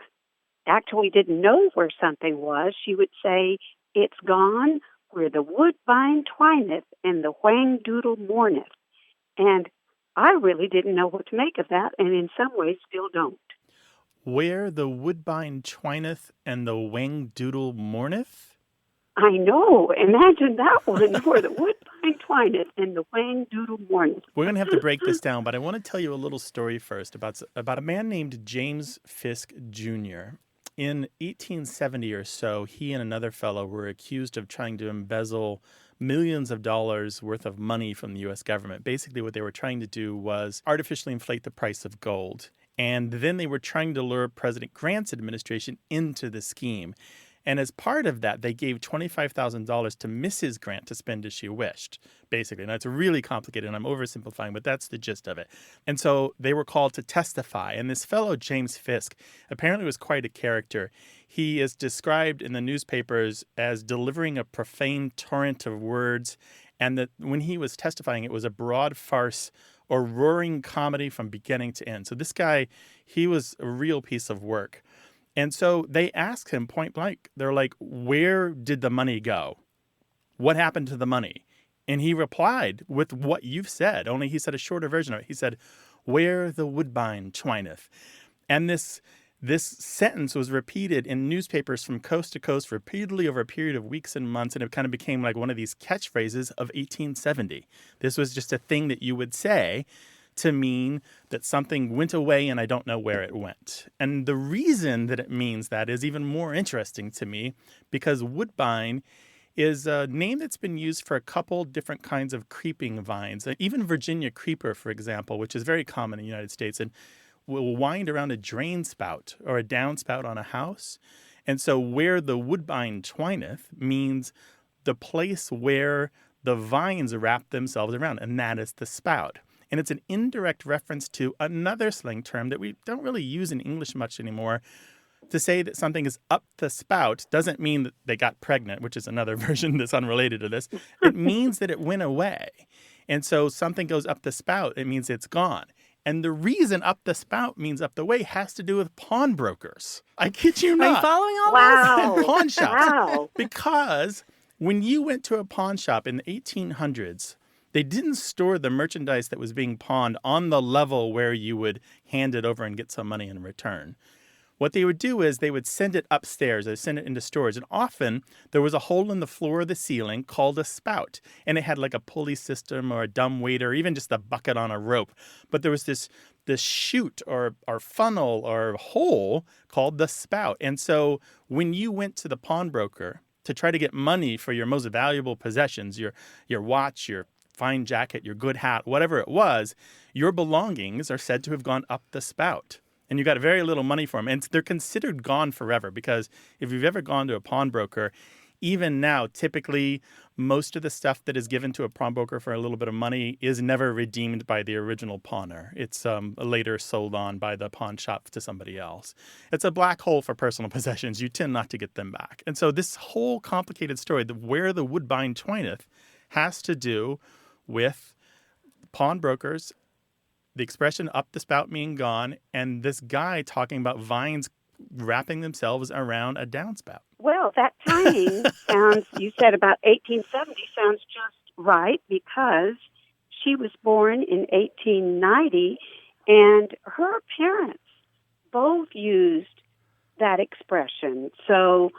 actually didn't know where something was, she would say, "It's gone where the woodbine twineth and the whang doodle mourneth." And I really didn't know what to make of that, and in some ways still don't. Where the woodbine twineth and the whang doodle mourneth? I know. Imagine that one, where the woodbine twineth and the whang doodle mourneth. We're going to have to break this down, but I want to tell you a little story first about a man named James Fisk Jr. In 1870 or so, he and another fellow were accused of trying to embezzle millions of dollars worth of money from the U.S. government. Basically, what they were trying to do was artificially inflate the price of gold. And then they were trying to lure President Grant's administration into the scheme. And as part of that, they gave $25,000 to Mrs. Grant to spend as she wished, basically. Now, it's really complicated, and I'm oversimplifying, but that's the gist of it. And so they were called to testify. And this fellow, James Fisk, apparently was quite a character. He is described in the newspapers as delivering a profane torrent of words, and that when he was testifying, it was a broad farce or roaring comedy from beginning to end. So this guy, he was a real piece of work. And so they asked him point blank, they're like, "Where did the money go? What happened to the money?" And he replied with what you've said, only he said a shorter version of it. He said, "Where the woodbine twineth." And this sentence was repeated in newspapers from coast to coast repeatedly over a period of weeks and months, and it kind of became like one of these catchphrases of 1870. This was just a thing that you would say to mean that something went away and I don't know where it went. And the reason that it means that is even more interesting to me because woodbine is a name that's been used for a couple different kinds of creeping vines. Even Virginia creeper, for example, which is very common in the United States and will wind around a drain spout or a downspout on a house. And so where the woodbine twineth means the place where the vines wrap themselves around, and that is the spout. And it's an indirect reference to another slang term that we don't really use in English much anymore. To say that something is up the spout doesn't mean that they got pregnant, which is another version that's unrelated to this. It means that it went away. And so something goes up the spout, it means it's gone. And the reason up the spout means up the way has to do with pawnbrokers. I kid you not. Are you following all Wow. this? Pawn shops. Wow. Because when you went to a pawn shop in the 1800s, they didn't store the merchandise that was being pawned on the level where you would hand it over and get some money in return. What they would do is they would send it upstairs. They'd send it into storage. And often there was a hole in the floor or the ceiling called a spout. And it had like a pulley system or a dumb waiter or even just a bucket on a rope. But there was this chute or funnel or hole called the spout. And so when you went to the pawnbroker to try to get money for your most valuable possessions, your watch, your fine jacket, your good hat, whatever it was, your belongings are said to have gone up the spout. And you got very little money for them. And they're considered gone forever because if you've ever gone to a pawnbroker, even now, typically, most of the stuff that is given to a pawnbroker for a little bit of money is never redeemed by the original pawner. It's later sold on by the pawn shop to somebody else. It's a black hole for personal possessions. You tend not to get them back. And so this whole complicated story, where the woodbine twineth, has to do with pawnbrokers, the expression up the spout meaning gone, and this guy talking about vines wrapping themselves around a downspout. Well, that timing sounds, you said about 1870, sounds just right because she was born in 1890 and her parents both used that expression. So,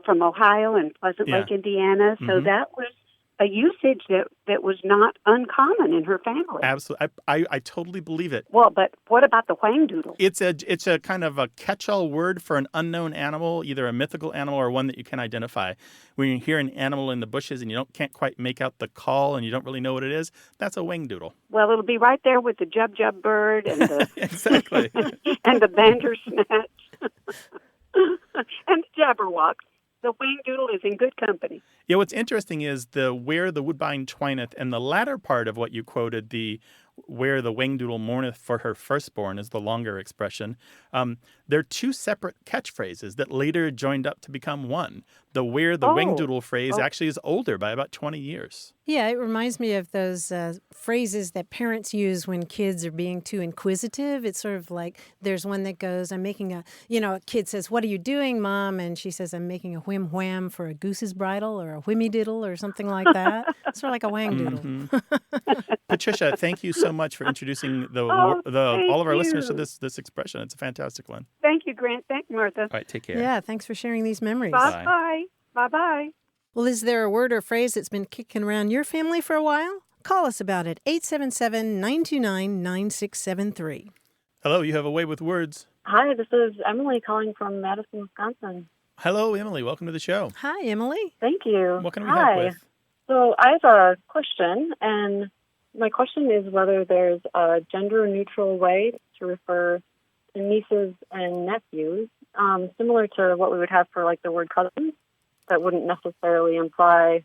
from Ohio and Pleasant Lake, Indiana. So that was a usage that was not uncommon in her family. Absolutely. I totally believe it. Well, but what about the whangdoodle? It's a kind of a catch-all word for an unknown animal, either a mythical animal or one that you can identify. When you hear an animal in the bushes and you can't quite make out the call and you don't really know what it is, that's a whangdoodle. Well, it'll be right there with the jub bird and the exactly and the bandersnatch and the jabberwock. The whangdoodle is in good company. Yeah, what's interesting is where the woodbine twineth and the latter part of what you quoted, where the whangdoodle mourneth for her firstborn is the longer expression. They're two separate catchphrases that later joined up to become one. The where the whangdoodle phrase actually is older by about 20 years. Yeah, it reminds me of those phrases that parents use when kids are being too inquisitive. It's sort of like there's one that goes, I'm making a kid says, what are you doing, Mom? And she says, I'm making a whim-wham for a goose's bridle or a whimmy-diddle or something like that. Sort of like a whangdoodle. Mm-hmm. Patricia, thank you so much for introducing all of our listeners to this expression. It's a fantastic one. Thank you, Grant. Thank you, Martha. All right, take care. Yeah, thanks for sharing these memories. Bye-bye. Bye-bye. Well, is there a word or phrase that's been kicking around your family for a while? Call us about it, 877-929-9673. Hello, you have a way with words. Hi, this is Emily calling from Madison, Wisconsin. Hello, Emily. Welcome to the show. Hi, Emily. Thank you. What can we help with? So I have a question, and my question is whether there's a gender-neutral way to refer to nieces and nephews, similar to what we would have for like the word cousins, that wouldn't necessarily imply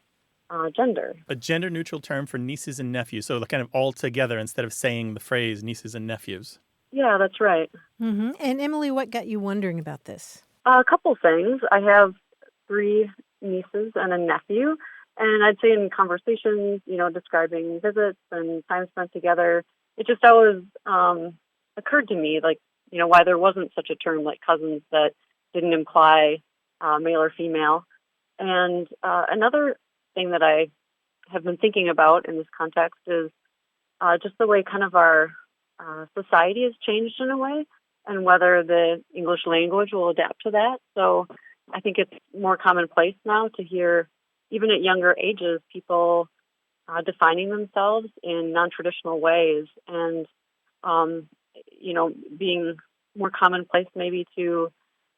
gender. A gender-neutral term for nieces and nephews, so kind of all together instead of saying the phrase nieces and nephews. Yeah, that's right. Mm-hmm. And Emily, what got you wondering about this? A couple things. I have 3 nieces and a nephew, and I'd say in conversations, describing visits and time spent together, it just always occurred to me, why there wasn't such a term like cousins that didn't imply male or female. And another thing that I have been thinking about in this context is just the way kind of our society has changed in a way, and whether the English language will adapt to that. So I think it's more commonplace now to hear, even at younger ages, people defining themselves in non-traditional ways, and being more commonplace maybe to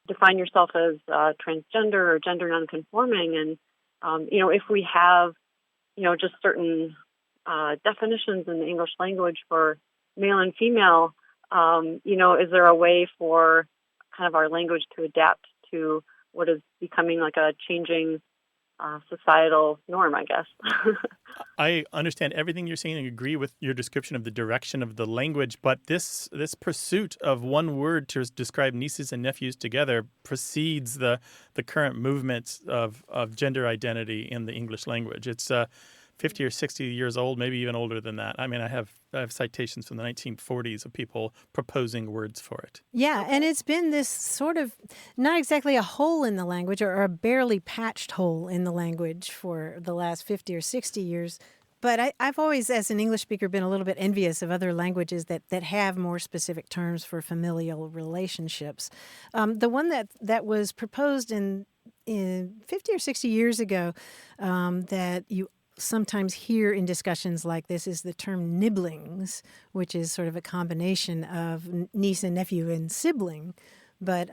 define yourself as transgender or gender nonconforming. And if we have just certain definitions in the English language for male and female, is there a way for kind of our language to adapt to what is becoming like a changing societal norm, I guess. I understand everything you're saying and agree with your description of the direction of the language, but this pursuit of one word to describe nieces and nephews together precedes the current movements of gender identity in the English language. It's 50 or 60 years old, maybe even older than that. I mean, I have citations from the 1940s of people proposing words for it. Yeah, and it's been this sort of, not exactly a hole in the language or a barely patched hole in the language for the last 50 or 60 years. But I've always, as an English speaker, been a little bit envious of other languages that have more specific terms for familial relationships. The one that was proposed in 50 or 60 years ago that you sometimes hear in discussions like this is the term Niblings, which is sort of a combination of niece and nephew and sibling, but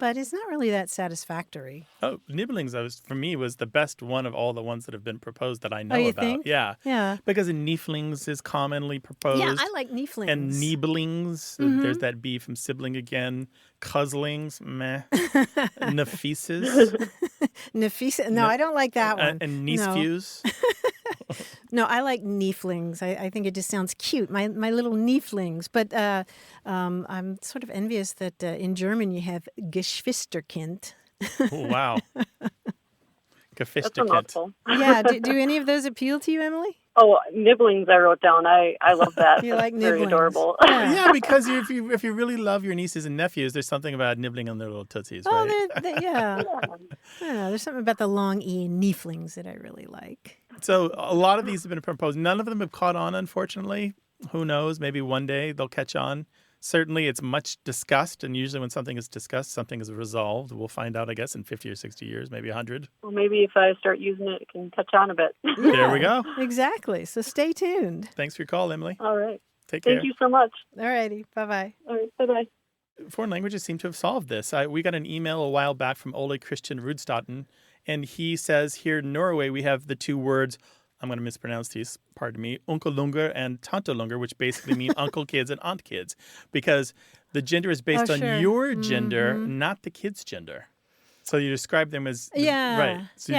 it's not really that satisfactory. Oh, Niblings, for me, was the best one of all the ones that have been proposed that I know you about. think? Yeah. Yeah. Because Nieflings is commonly proposed. Yeah, I like Nieflings. And Niblings, there's that B from sibling again. Cuzzlings, meh. Nafeses. Nafisa. No, I don't like that one. And niece-fews. No, I like Nieflings. I think it just sounds cute. My little Nieflings. But I'm sort of envious that in German you have Geschwisterkind. Oh, wow. That's a mouthful. Yeah. Do any of those appeal to you, Emily? Oh, Niblings I wrote down. I love that. You like Very Niblings. adorable. Yeah, because if you really love your nieces and nephews, there's something about nibbling on their little tootsies, right? Oh, yeah. Yeah. There's something about the long E in Nieflings that I really like. So a lot of these have been proposed. None of them have caught on, unfortunately. Who knows? Maybe one day they'll catch on. Certainly, it's much discussed, and usually when something is discussed, something is resolved. We'll find out, I guess, in 50 or 60 years, maybe 100. Well, maybe if I start using it, it can catch on a bit. There we go. Exactly. So stay tuned. Thanks for your call, Emily. All right. Take care. Thank you so much. All righty. Bye-bye. All right. Bye-bye. Foreign languages seem to have solved this. We got an email a while back from Ole Christian Rudstaten, and he says here in Norway we have the two words, I'm going to mispronounce these, pardon me, onkelunger and tantelunger, which basically mean uncle kids and aunt kids, because the gender is based on your gender, not the kid's gender. So you describe them as right. So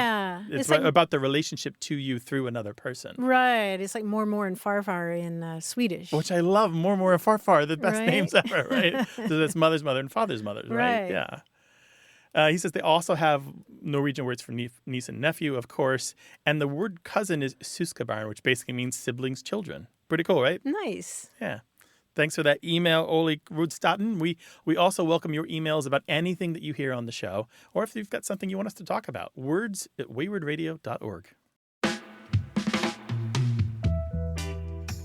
it's like, about the relationship to you through another person. Right. It's like more and farfar in Swedish. Which I love. More and farfar, the best names ever, right? So that's mother's mother and father's mother, right? Yeah. He says they also have Norwegian words for niece and nephew, of course. And the word cousin is søskenbarn, which basically means siblings, children. Pretty cool, right? Nice. Yeah. Thanks for that email, Ole Rudstaten. We also welcome your emails about anything that you hear on the show, or if you've got something you want us to talk about. words@waywardradio.org.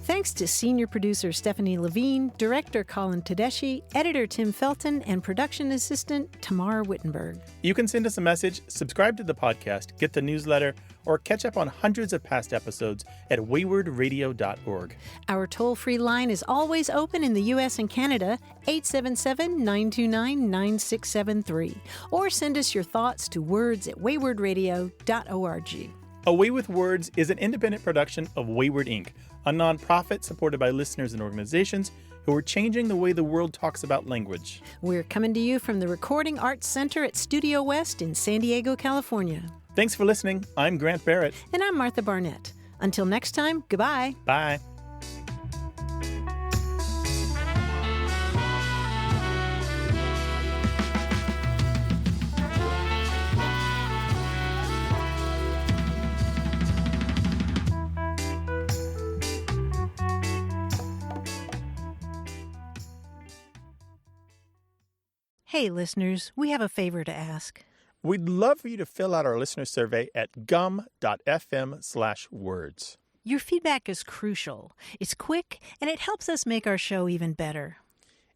Thanks to senior producer Stephanie Levine, director Colin Tedeschi, editor Tim Felton, and production assistant Tamar Wittenberg. You can send us a message, subscribe to the podcast, get the newsletter, or catch up on hundreds of past episodes at waywardradio.org. Our toll-free line is always open in the U.S. and Canada, 877-929-9673. Or send us your thoughts to words@waywardradio.org. A Way with Words is an independent production of Wayward Inc., a nonprofit supported by listeners and organizations who are changing the way the world talks about language. We're coming to you from the Recording Arts Center at Studio West in San Diego, California. Thanks for listening. I'm Grant Barrett. And I'm Martha Barnett. Until next time, goodbye. Bye. Hey, listeners, we have a favor to ask. We'd love for you to fill out our listener survey at gum.fm/words. Your feedback is crucial. It's quick, and it helps us make our show even better.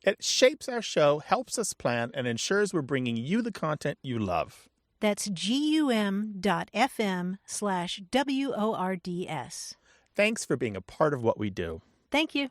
It shapes our show, helps us plan, and ensures we're bringing you the content you love. That's gum.fm/WORDS. Thanks for being a part of what we do. Thank you.